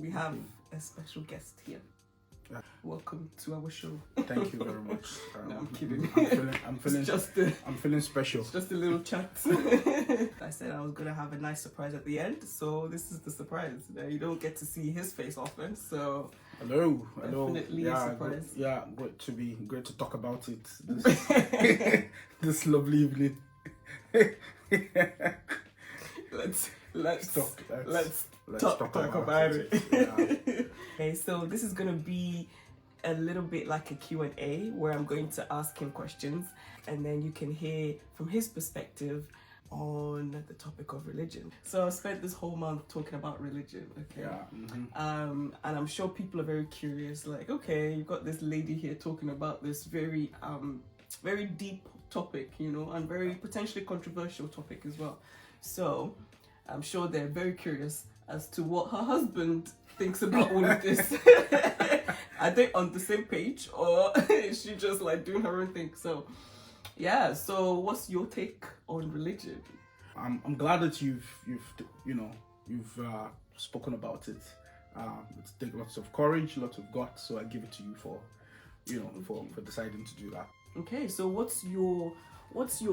we have a special guest here. Welcome to our show. Thank you very much. No, I'm kidding. I'm feeling I'm feeling special. It's just a little chat. I said I was gonna have a nice surprise at the end, so this is the surprise. You don't get to see his face often, so Hello. definitely a surprise. Great to talk about it. This lovely evening. Let's talk about it. Yeah. Okay, so this is gonna be a little bit like a Q&A where I'm going to ask him questions and then you can hear from his perspective on the topic of religion. So I've spent this whole month talking about religion, okay? Yeah. Mm-hmm. And I'm sure people are very curious, like, okay, you've got this lady here talking about this very deep topic, you know, and very potentially controversial topic as well. So I'm sure they're very curious as to what her husband thinks about all of this. Are they on the same page, or is she just like doing her own thing? So yeah, so what's your take on religion? I'm glad that you've spoken about it. It's taken lots of courage, lots of guts, so I give it to you for deciding to do that. Okay, so what's your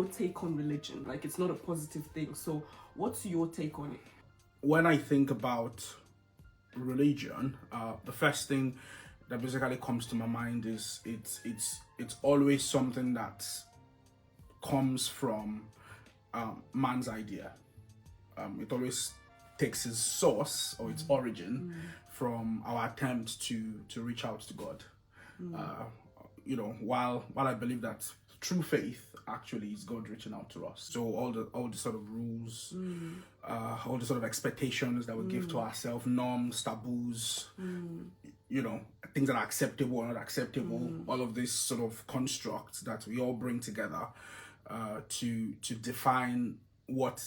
take on religion? Like, it's not a positive thing, so what's your take on it? When I think about religion, the first thing that basically comes to my mind is it's always something that comes from man's idea. It always takes its source or its origin from our attempt to reach out to God. While I believe that true faith actually is God reaching out to us. So all the sort of rules, all the sort of expectations that we give to ourselves, norms, taboos, things that are acceptable or not acceptable, all of these sort of constructs that we all bring together to define what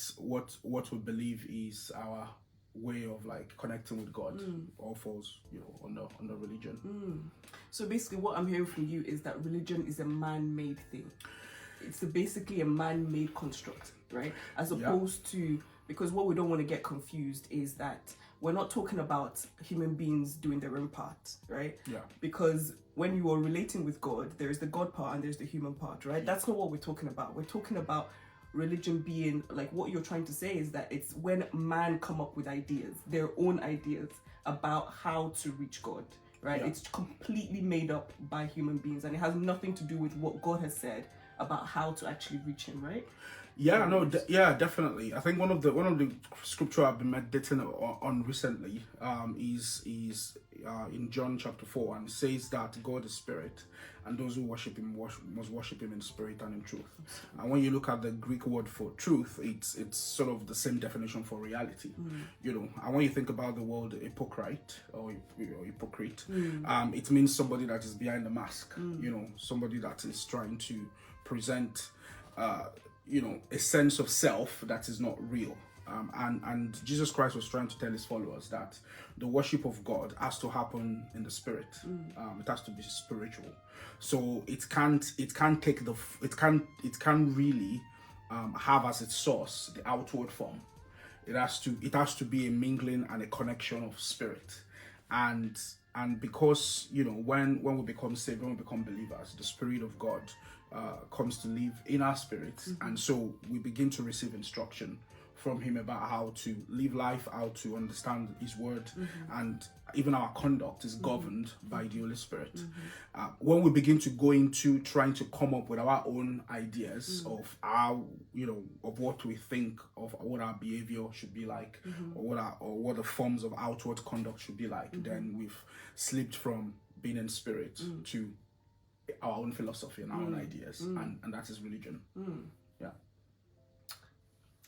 we believe is our way of like connecting with God, all falls under religion. So basically what I'm hearing from you is that religion is a man-made thing. It's basically a man-made construct, right? As opposed to, because what we don't want to get confused is that we're not talking about human beings doing their own part, right? Yeah. Because when you are relating with God, there's the God part and there's the human part, right? That's not what we're talking about. We're talking about religion being, like, what you're trying to say is that it's when man come up with ideas, their own ideas about how to reach God, right? Yeah. It's completely made up by human beings and it has nothing to do with what God has said about how to actually reach him, right? Yeah, definitely. I think one of the scripture I've been meditating on recently is in John chapter 4, and it says that God is spirit, and those who worship him must worship him in spirit and in truth. And when you look at the Greek word for truth, it's sort of the same definition for reality. And when you think about the word hypocrite or hypocrite, it means somebody that is behind the mask. Somebody that is trying to present a sense of self that is not real. And Jesus Christ was trying to tell his followers that the worship of God has to happen in the spirit. It has to be spiritual. So it can't really have as its source the outward form. It has to be a mingling and a connection of spirit. And because when we become saved, when we become believers, the Spirit of God comes to live in our spirits, and so we begin to receive instruction from him about how to live life, how to understand his word, and even our conduct is governed by the Holy Spirit. When we begin to go into trying to come up with our own ideas of how, of what we think of what our behavior should be like, or what the forms of outward conduct should be like, then we've slipped from being in spirit to our own philosophy and our own ideas, and that is religion. Yeah.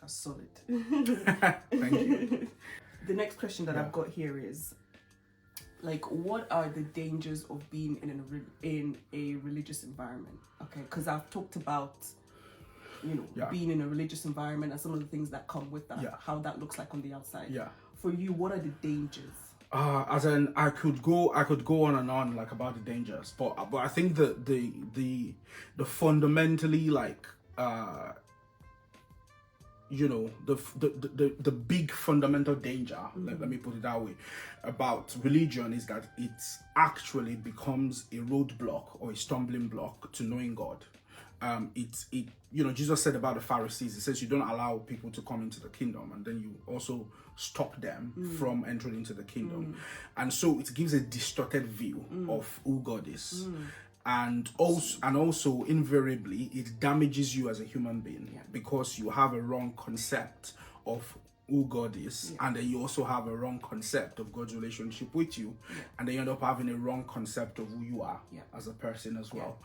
That's solid. Thank you. The next question that I've got here is, like, what are the dangers of being in a religious environment? Okay, because I've talked about, being in a religious environment and some of the things that come with that, how that looks like on the outside. Yeah. For you, what are the dangers? As in, I could go on and on like about the dangers, but I think the fundamentally, like, you know, the big fundamental danger, let me put it that way, about religion is that it actually becomes a roadblock or a stumbling block to knowing God. You know, Jesus said about the Pharisees, he says you don't allow people to come into the kingdom, and then you also stop them from entering into the kingdom. And so it gives a distorted view of who God is. And also invariably it damages you as a human being, because you have a wrong concept of who God is, and then you also have a wrong concept of God's relationship with you, and then you end up having a wrong concept of who you are as a person as well.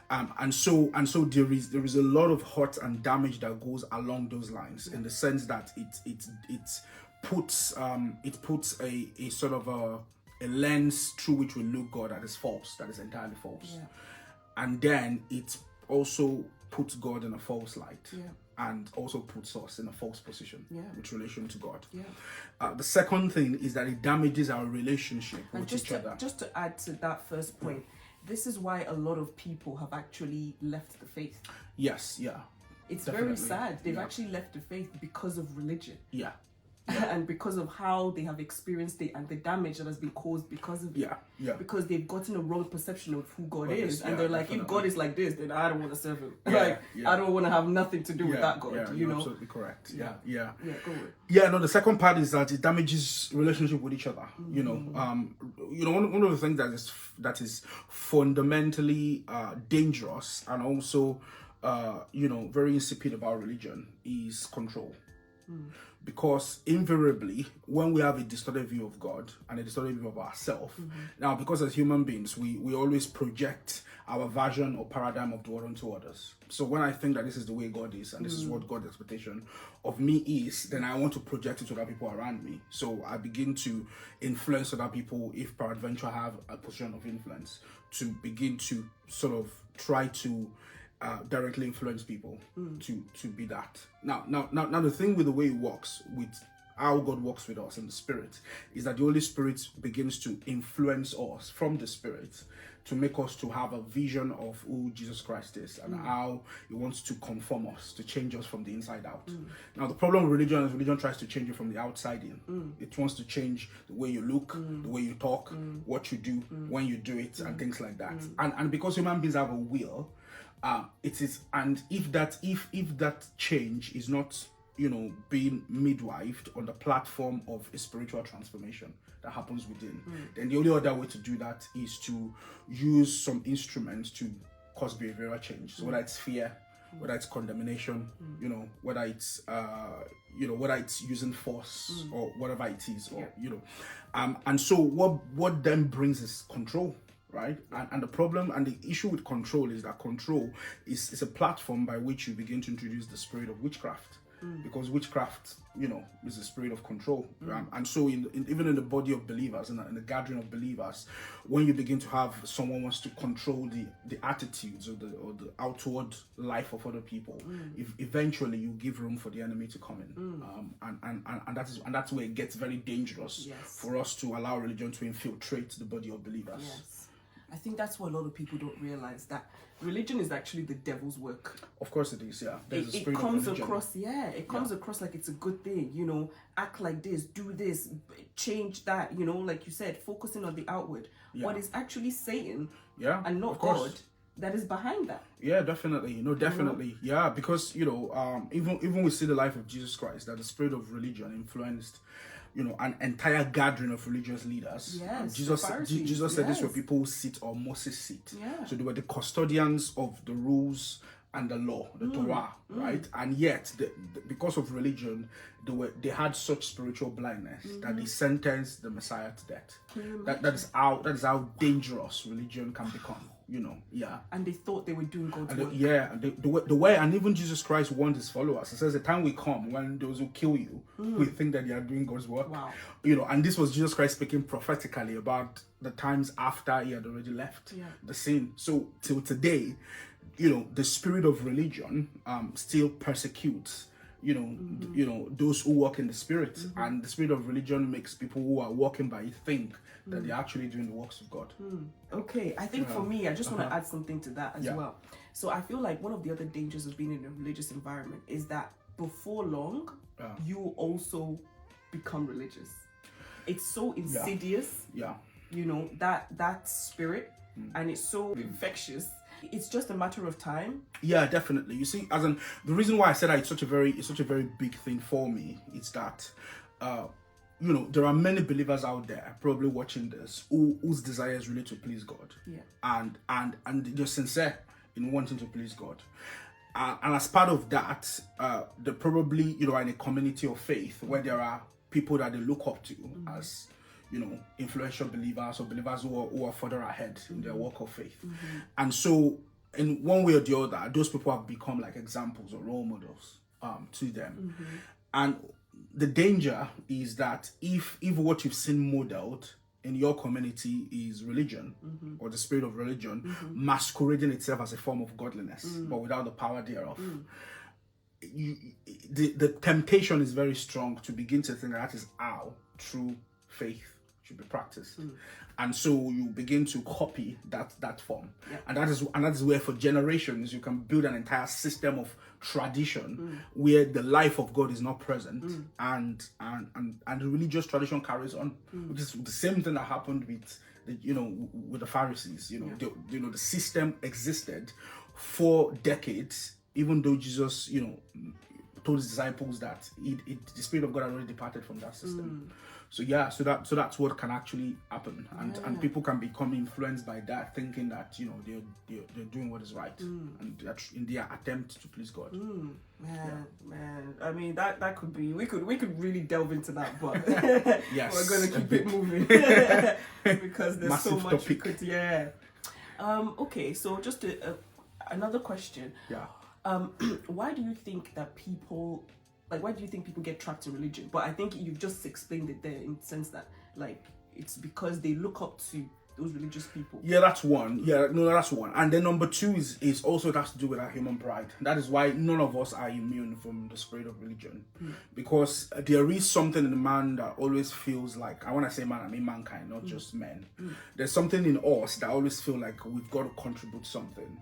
And so there is a lot of hurt and damage that goes along those lines, in the sense that it puts a sort of a lens through which we look God that is false, that is entirely false, and then it also puts God in a false light. And also puts us in a false position with relation to God. The second thing is that it damages our relationship with each other. Just to add to that first point, this is why a lot of people have actually left the faith. Yes, yeah. It's definitely. very sad. They've actually left the faith because of religion. Yeah. And because of how they have experienced it and the damage that has been caused because of it. Because they've gotten a wrong perception of who God is. And they're like, if God is like this, then I don't want to serve him. I don't want to have nothing to do with that God, you know? Absolutely correct. Yeah, go with it. Yeah, no, the second part is that it damages relationship with each other. You know, one of the things that is fundamentally dangerous and also very insipid about religion is control. Because invariably, when we have a distorted view of God and a distorted view of ourselves, now because as human beings, we always project our version or paradigm of the world onto others. So when I think that this is the way God is and this is what God's expectation of me is, then I want to project it to other people around me. So I begin to influence other people, if peradventure I have a position of influence, to begin to sort of try to directly influence people to be that. Now the thing with the way it works, with how God works with us in the Spirit, is that the Holy Spirit begins to influence us from the Spirit to make us to have a vision of who Jesus Christ is and how he wants to conform us, to change us from the inside out. Now the problem with religion is religion tries to change you from the outside in. It wants to change the way you look, the way you talk, what you do, when you do it, and things like that. And because human beings have a will, it is, and if that change is not, being midwifed on the platform of a spiritual transformation that happens within, then the only other way to do that is to use some instruments to cause behavioral change. So whether it's fear, whether it's condemnation, whether it's whether it's using force or whatever it is, or and so what then brings is control. Right, and the problem and the issue with control is that control is a platform by which you begin to introduce the spirit of witchcraft, because witchcraft, is the spirit of control. And so even in the body of believers, in the gathering of believers, when you begin to have someone wants to control the attitudes or the outward life of other people, eventually you give room for the enemy to come in, and that's where it gets very dangerous for us to allow religion to infiltrate the body of believers. I think that's what a lot of people don't realize, that religion is actually the devil's work. Of course it is, yeah. There's a spirit of religion. It comes across like it's a good thing, act like this, do this, change that, like you said, focusing on the outward. But it's actually Satan and not God that is behind that. Yeah, definitely. Definitely. Yeah, because, even we see the life of Jesus Christ, that the spirit of religion influenced an entire gathering of religious leaders. Yes, Jesus said this were people who sit or Moses sit. Yeah. So they were the custodians of the rules and the law, the Torah, right? And yet, because of religion, they had such spiritual blindness that they sentenced the Messiah to death. That is how dangerous religion can become. And they thought they were doing God's work. The way, and even Jesus Christ warned his followers. He says, the time will come when those who kill you will think that they are doing God's work. Wow. And this was Jesus Christ speaking prophetically about the times after he had already left the scene. So till today, the spirit of religion still persecutes those who walk in the spirit, and the spirit of religion makes people who are walking by it think that they're actually doing the works of God. Okay, I think for me, I just want to add something to that as well. So I feel like one of the other dangers of being in a religious environment is that before long, you will also become religious. It's so insidious, you know, that spirit, and it's so infectious. It's just a matter of time. Yeah, definitely. You see, the reason why I said that it's such a very big thing for me is that, you know, there are many believers out there probably watching this whose desire is really to please God. Yeah. And they're sincere in wanting to please God. And as part of that, they're probably, you know, in a community of faith where there are people that they look up to as, you know, influential believers or believers who are further ahead in their walk of faith. And so, in one way or the other, those people have become like examples or role models to them. And the danger is that if what you've seen modeled in your community is religion or the spirit of religion masquerading itself as a form of godliness, but without the power thereof, the temptation is very strong to begin to think that is how true faith should be practiced. And so you begin to copy that form. And that is where for generations you can build an entire system of tradition where the life of God is not present, and the religious tradition carries on, which is the same thing that happened with the Pharisees. The system existed for decades, even though Jesus, told his disciples that the Spirit of God had already departed from that system. So that's what can actually happen, and people can become influenced by that, thinking that they're doing what is right, and in their attempt to please God. Man, I mean that could be, we could really delve into that, but yes, we're gonna keep it moving because there's massive so much. topic. Okay, so just another question. Why do you think that people get trapped in religion? But I think you've just explained it there, in the sense that it's because they look up to those religious people. That's one. That's one. And then number two is also it has to do with our human pride. That is why none of us are immune from the spirit of religion, because there is something in the man that always feels like, when I say man, I mean mankind, not just men. There's something in us that always feel like we've got to contribute something.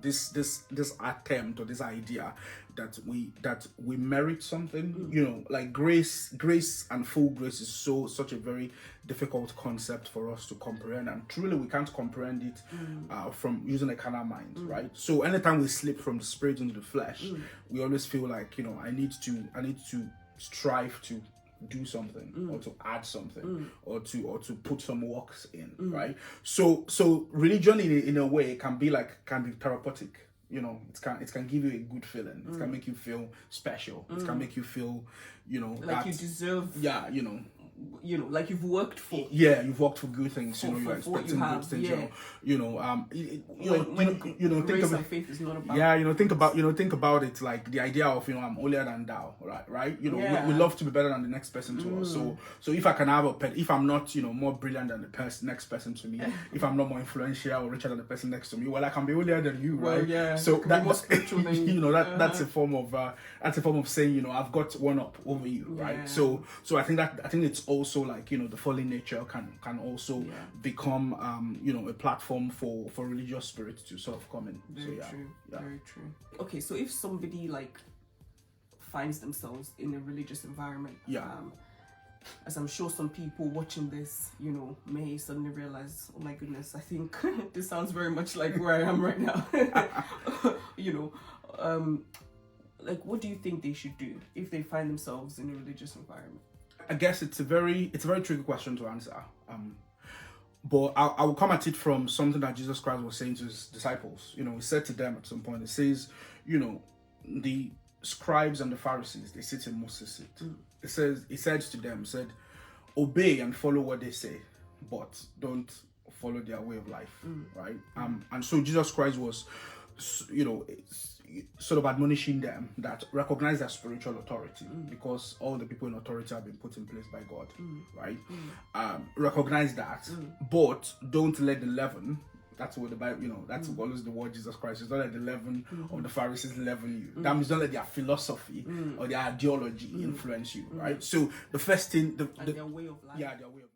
This attempt or this idea that we merit something. Like grace and full grace is such a very difficult concept for us to comprehend, and truly we can't comprehend it from using a carnal mind, right? So anytime we slip from the spirit into the flesh, we always feel like I need to strive to do something or to add something or to put some works in, right? So religion in a way can be therapeutic. It can give you a good feeling. It can make you feel special. It can make you feel, like you deserve. Like you've worked for. You've worked for good things. You're expecting good things. Grace and faith is not about. Think about it like the idea of I'm holier than thou, right? We love to be better than the next person to us. So if I can have if I'm not more brilliant than the next person to me, if I'm not more influential or richer than the person next to me, well, I can be holier than you, right? So that's that's a form of saying I've got one up over you, right? So I think it's also the fallen nature can also become a platform for religious spirits to sort of come in. Very true. Okay, so if somebody finds themselves in a religious environment, as I'm sure some people watching this may suddenly realize, oh my goodness, I think this sounds very much like where I am right now. What do you think they should do if they find themselves in a religious environment? I guess it's a very tricky question to answer. But I will come at it from something that Jesus Christ was saying to his disciples. He said to them at some point, he says, the scribes and the Pharisees, they sit in Moses' seat. He said to them, obey and follow what they say, but don't follow their way of life, right? And so Jesus Christ was, sort of admonishing them that recognize their spiritual authority, because all the people in authority have been put in place by God, right? Recognize that, but don't let the leaven. That's what the Bible, that's always the word Jesus Christ is. Don't let the leaven of the Pharisees leaven you. That means don't let their philosophy or their ideology influence you, right? So the first thing, their way of life. Their way of